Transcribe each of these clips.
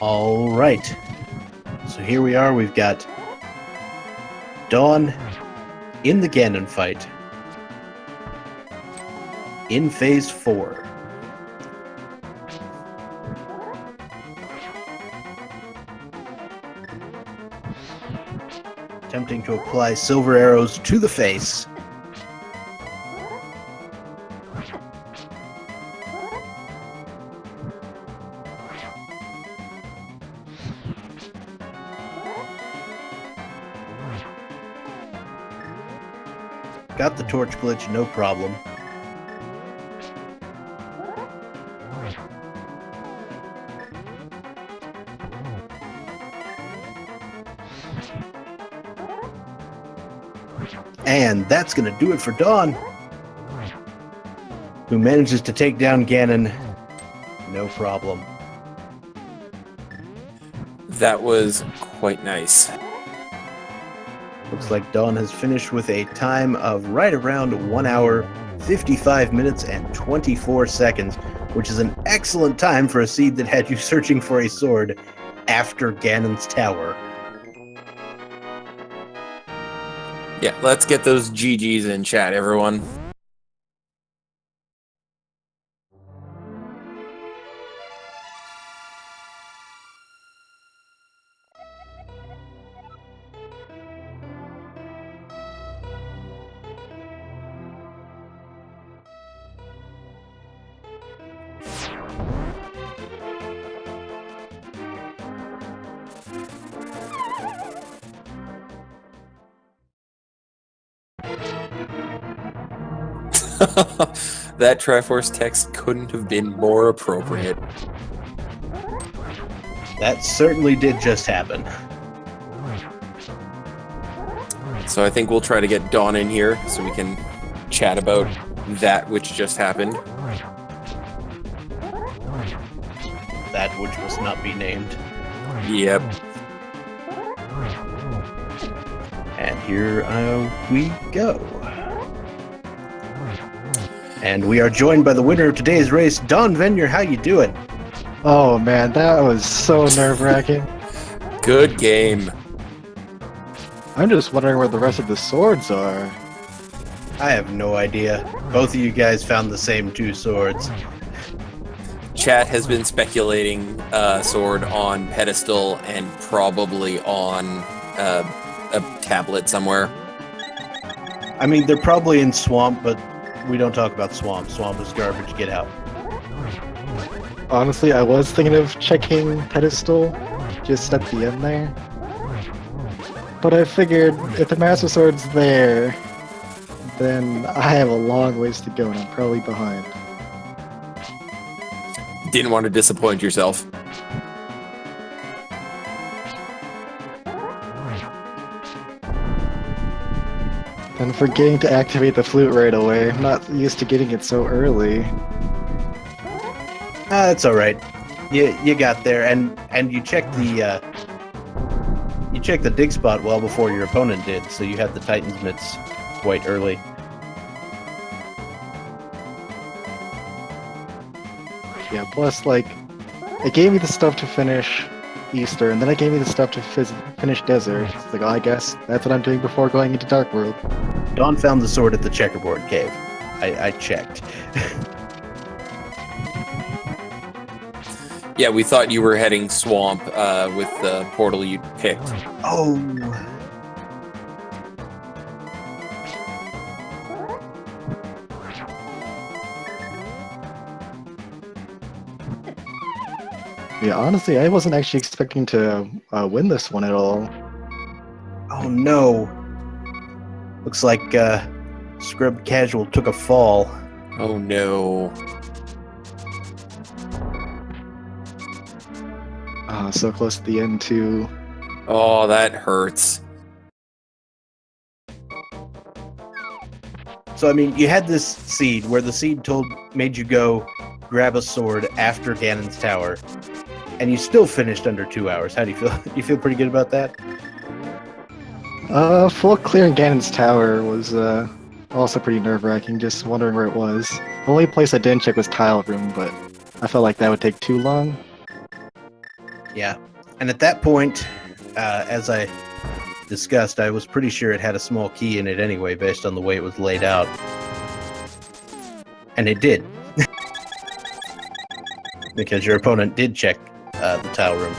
All right. So here we are. We've got Dawn in the Ganon fight in Phase 4. Attempting to apply silver arrows to the face. Got the torch glitch, no problem. And that's going to do it for Dawn, who manages to take down Ganon, no problem. That was quite nice. Looks like Dawn has finished with a time of right around 1 hour, 55 minutes, and 24 seconds, which is an excellent time for a seed that had you searching for a sword after Ganon's tower. Yeah, let's get those GGs in chat, everyone. That Triforce text couldn't have been more appropriate. That certainly did just happen. So I think we'll try to get Dawn in here so we can chat about that which just happened. That which must not be named. Yep. And here we go. And we are joined by the winner of today's race, Dawnvenure. How you doing? Oh man, that was so nerve-wracking. Good game. I'm just wondering where the rest of the swords are. I have no idea. Both of you guys found the same 2 swords. Chat has been speculating sword on pedestal and probably on a tablet somewhere. I mean, they're probably in swamp, but we don't talk about swamp. Swamp is garbage. Get out. Honestly, I was thinking of checking pedestal just at the end there. But I figured if the Master Sword's there, then I have a long ways to go and I'm probably behind. Didn't want to disappoint yourself. And forgetting to activate the flute right away. I'm not used to getting it so early. That's all right. You got there, and you checked the dig spot well before your opponent did, so you had the Titan's mitts quite early. Yeah, plus, like, it gave me the stuff to finish Easter, and then it gave me the stuff to finish Desert. It's like, oh, I guess that's what I'm doing before going into Dark World. Dawn found the sword at the checkerboard cave. I checked. Yeah, we thought you were heading swamp with the portal you picked. Oh. Yeah, honestly, I wasn't actually expecting to win this one at all. Oh no. Looks like ScrubCasual took a fall. Oh no. So close to the end, too. Oh, that hurts. So I mean, you had this seed where the seed made you go grab a sword after Ganon's tower, and you still finished under 2 hours. How do you feel? You feel pretty good about that? Full clearing Ganon's tower was also pretty nerve-wracking, just wondering where it was. The only place I didn't check was Tile Room, but I felt like that would take too long. Yeah. And at that point, as I discussed, I was pretty sure it had a small key in it anyway, based on the way it was laid out. And it did. Because your opponent did check the tile room.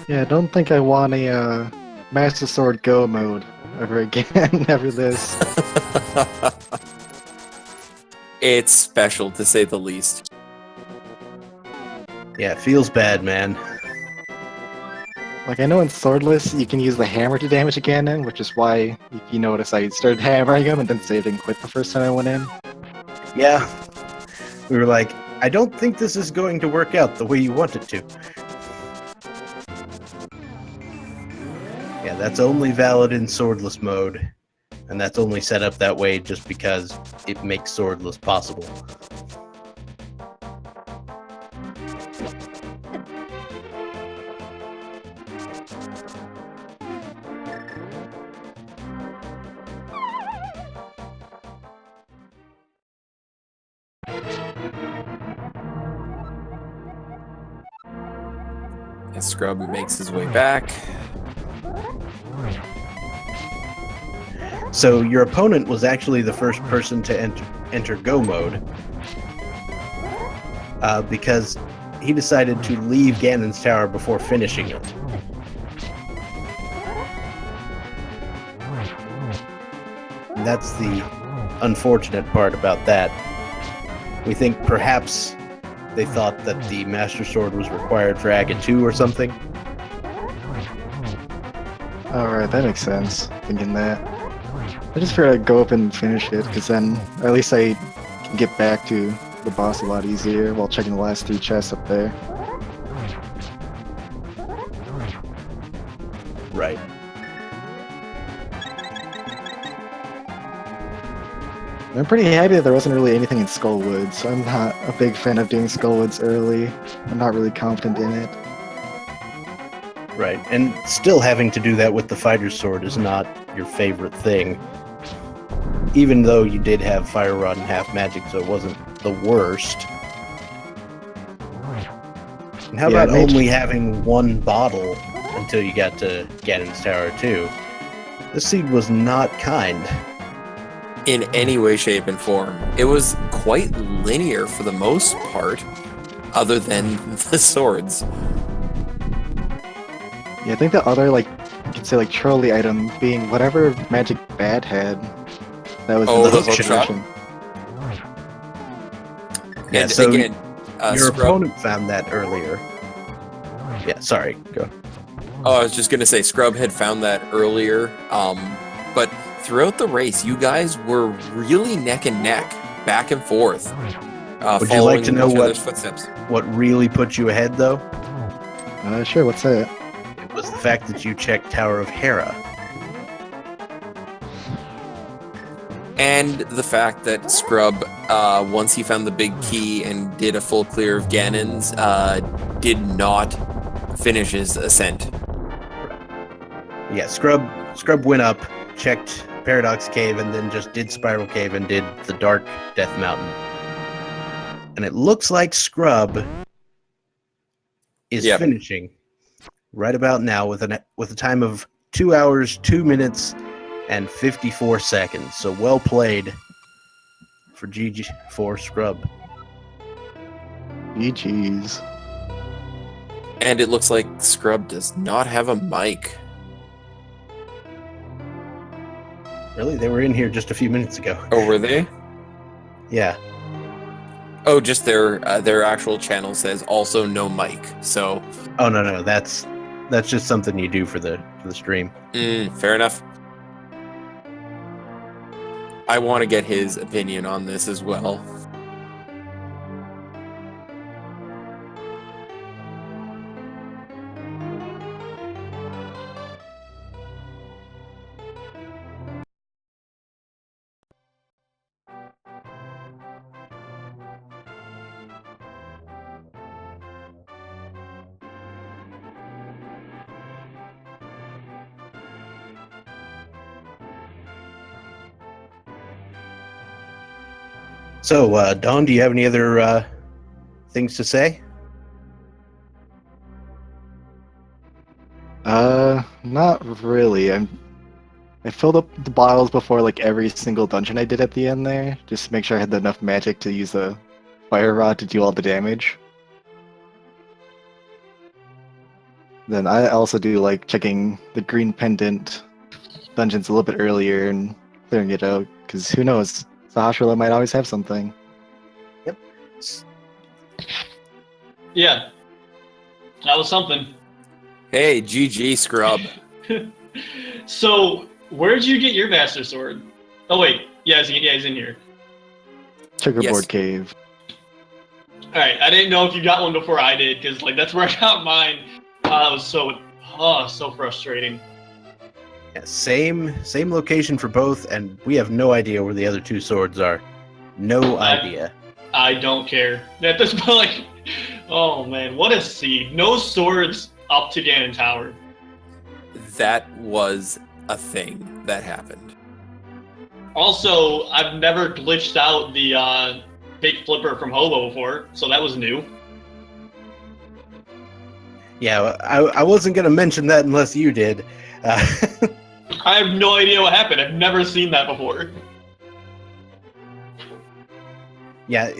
Yeah, I don't think I want a Master Sword Go mode ever again after this. It's special, to say the least. Yeah, it feels bad, man. Like, I know in Swordless you can use the hammer to damage a Ganon, which is why, if you notice, I started hammering him and then saved and quit the first time I went in. Yeah. We were like, I don't think this is going to work out the way you want it to. Yeah, that's only valid in Swordless mode. And that's only set up that way just because it makes Swordless possible. And Scrub makes his way back. So your opponent was actually the first person to enter Go mode. Because he decided to leave Ganon's tower before finishing it. And that's the unfortunate part about that. We think perhaps they thought that the Master Sword was required for Aga 2 or something. Alright, that makes sense, thinking that. I just figured I'd go up and finish it, because then at least I can get back to the boss a lot easier while checking the last 3 chests up there. Right. I'm pretty happy that there wasn't really anything in Skullwoods. I'm not a big fan of doing Skullwoods early. I'm not really confident in it. Right. And still having to do that with the Fighter's Sword is not your favorite thing. Even though you did have Fire Rod and Half Magic, so it wasn't the worst. And how about only having one bottle until you got to Ganon's Tower 2? The seed was not kind. In any way, shape, and form. It was quite linear for the most part, other than the swords. Yeah, I think the other, like, you could say, like, trolley item being whatever Magic Bad had. That was Oh, in the the hook shot? Yeah, And so again, your Scrub, opponent found that earlier. Yeah, sorry, go. oh, I was just gonna say, Scrub had found that earlier, but throughout the race, you guys were really neck and neck, back and forth. Would you like to know each other's footsteps. what really put you ahead, though? Sure, what's that? It was the fact that you checked Tower of Hera. And the fact that Scrub, once he found the big key and did a full clear of Ganon's, did not finish his ascent. Yeah, Scrub went up, checked Paradox Cave, and then just did Spiral Cave and did the Dark Death Mountain. And it looks like Scrub is finishing right about now with a time of 2 hours, 2 minutes, and 54 seconds. So well played for for Scrub. GG's. And it looks like Scrub does not have a mic. Really? They were in here just a few minutes ago. Oh, were they? Yeah. Oh, just their actual channel says also no mic. So. Oh no, that's just something you do for the stream. Fair enough. I want to get his opinion on this as well. So, Dawn, do you have any other things to say? Not really. I filled up the bottles before like every single dungeon I did at the end there, just to make sure I had enough magic to use the fire rod to do all the damage. Then I also do like checking the green pendant dungeons a little bit earlier and clearing it out, because who knows, Sahasrahla might always have something. Yep. Yeah, that was something. Hey, GG, Scrub. So, where'd you get your Master Sword? Oh wait, yeah, he's in here. Checkerboard Yes. Cave. Alright, I didn't know if you got one before I did, because like that's where I got mine. That was so frustrating. Yeah, same location for both, and we have no idea where the other two swords are. No idea. I don't care. At this point, like, oh man, what a seed. No swords up to Ganon Tower. That was a thing that happened. Also, I've never glitched out the fake flipper from Hobo before, so that was new. Yeah, I wasn't gonna mention that unless you did. I have no idea what happened. I've never seen that before. Yeah,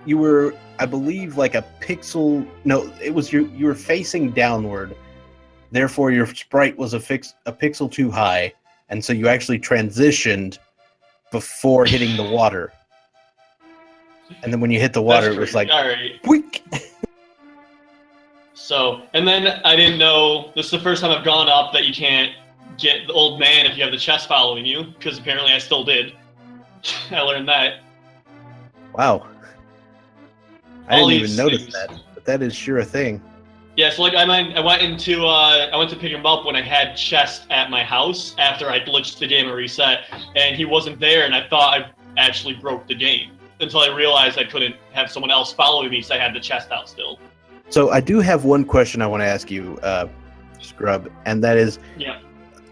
you were, I believe, like a pixel. No, it was you were facing downward. Therefore, your sprite was a pixel too high, and so you actually transitioned before hitting the water. And then when you hit the water, it was like, alright. "Boink." So, and then I didn't know, this is the first time I've gone up that you can't get the old man if you have the chest following you, because apparently I still did. I learned that. Wow. I All didn't even these notice things. that, but that is sure a thing. Yeah, so like I went to pick him up when I had chest at my house after I glitched the game and reset, and he wasn't there, and I thought I actually broke the game until I realized I couldn't have someone else following me, so I had the chest out still. So I do have one question I want to ask you, Scrub, and that is, Yeah.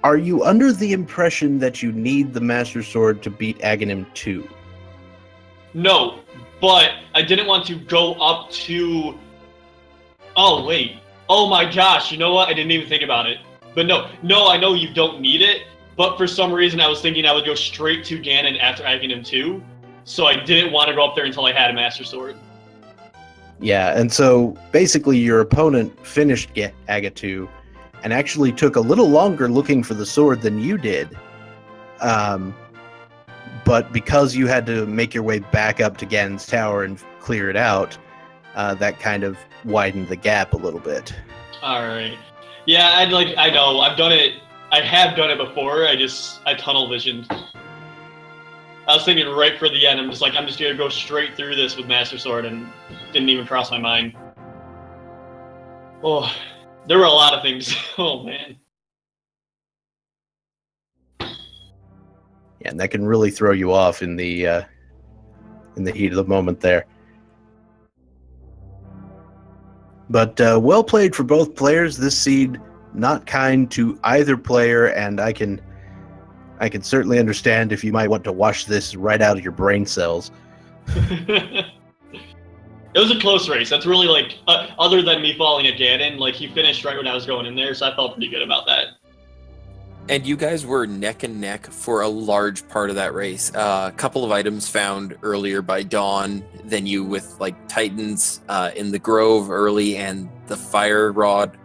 are you under the impression that you need the Master Sword to beat Aghanim 2? No, but I didn't want to go up to... Oh, wait. Oh my gosh, you know what? I didn't even think about it. But no, I know you don't need it, but for some reason I was thinking I would go straight to Ganon after Aghanim 2, so I didn't want to go up there until I had a Master Sword. Yeah, and so basically your opponent finished Aga 2 and actually took a little longer looking for the sword than you did. But because you had to make your way back up to Ganon's tower and clear it out, that kind of widened the gap a little bit. Alright. Yeah, I know, I've done it, I have done it before, I tunnel visioned. I was thinking right for the end, I'm just gonna go straight through this with Master Sword, and didn't even cross my mind. Oh, there were a lot of things. Oh man. Yeah, and that can really throw you off in the heat of the moment there. But well played for both players. This seed not kind to either player, and I can certainly understand if you might want to wash this right out of your brain cells. It was a close race. That's really like, other than me falling at Ganon, like he finished right when I was going in there, so I felt pretty good about that. And you guys were neck and neck for a large part of that race. A couple of items found earlier by Dawn than you, with like Titans in the Grove early and the Fire Rod.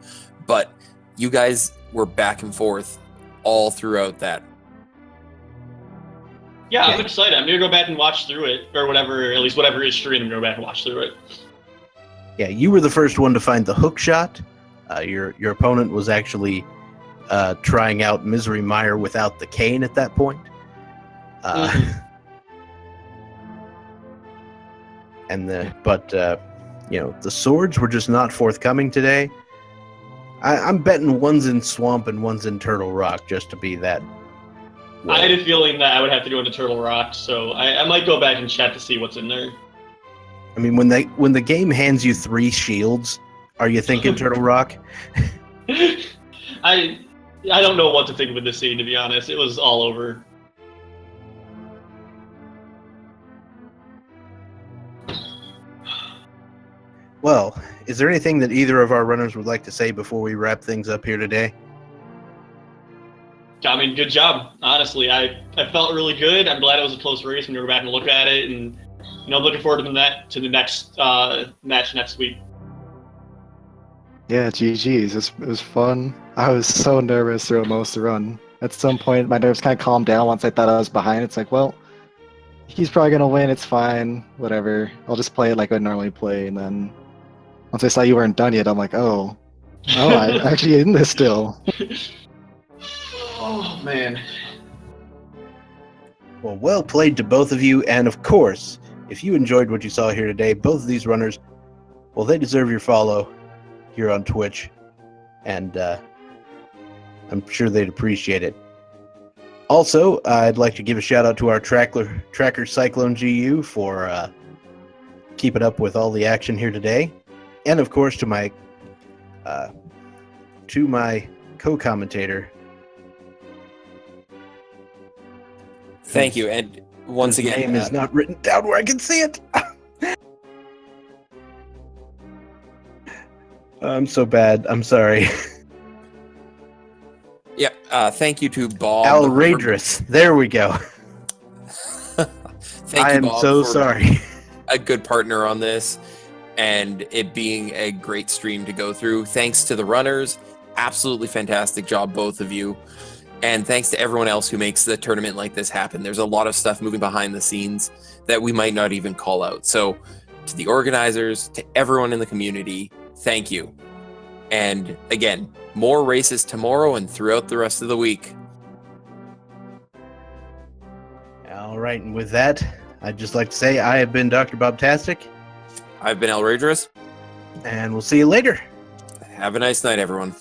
But you guys were back and forth all throughout that. Yeah, I'm excited. I'm gonna go back and watch through it, or whatever, at least whatever is streamed, I'm gonna go back and watch through it. Yeah, you were the first one to find the hook shot. Your opponent was actually trying out Misery Mire without the cane at that point. But the swords were just not forthcoming today. I'm betting one's in Swamp and one's in Turtle Rock, just to be that. I had a feeling that I would have to go into Turtle Rock, so I might go back and check to see what's in there. I mean, when the game hands you 3 shields, are you thinking Turtle Rock? I don't know what to think with this scene, to be honest. It was all over. Well, is there anything that either of our runners would like to say before we wrap things up here today? I mean, good job. Honestly, I felt really good. I'm glad it was a close race when you were back and look at it, and I'm looking forward to the next match next week. Yeah, GG's. It was fun. I was so nervous throughout most of the run. At some point, my nerves kind of calmed down once I thought I was behind. It's like, well, he's probably gonna win. It's fine. Whatever. I'll just play it like I normally play. And then once I saw you weren't done yet, I'm like, oh, I'm actually in this still. Oh man. Well played to both of you, and of course, if you enjoyed what you saw here today, both of these runners, well, they deserve your follow here on Twitch, and I'm sure they'd appreciate it. Also, I'd like to give a shout out to our tracker Cyclone GU for keeping up with all the action here today, and of course to my co-commentator. Thank you, and once His again, name is not written down where I can see it. I'm so bad. I'm sorry. yeah. Thank you to Bob. Outrageous. There we go. Thank I you, am Bob, so for sorry. a good partner on this, and it being a great stream to go through. Thanks to the runners. Absolutely fantastic job, both of you. And thanks to everyone else who makes the tournament like this happen. There's a lot of stuff moving behind the scenes that we might not even call out. So to the organizers, to everyone in the community, thank you. And again, more races tomorrow and throughout the rest of the week. All right, and with that, I'd just like to say I have been Dr. Bobtastic. I've been Outrageous. And we'll see you later. Have a nice night, everyone.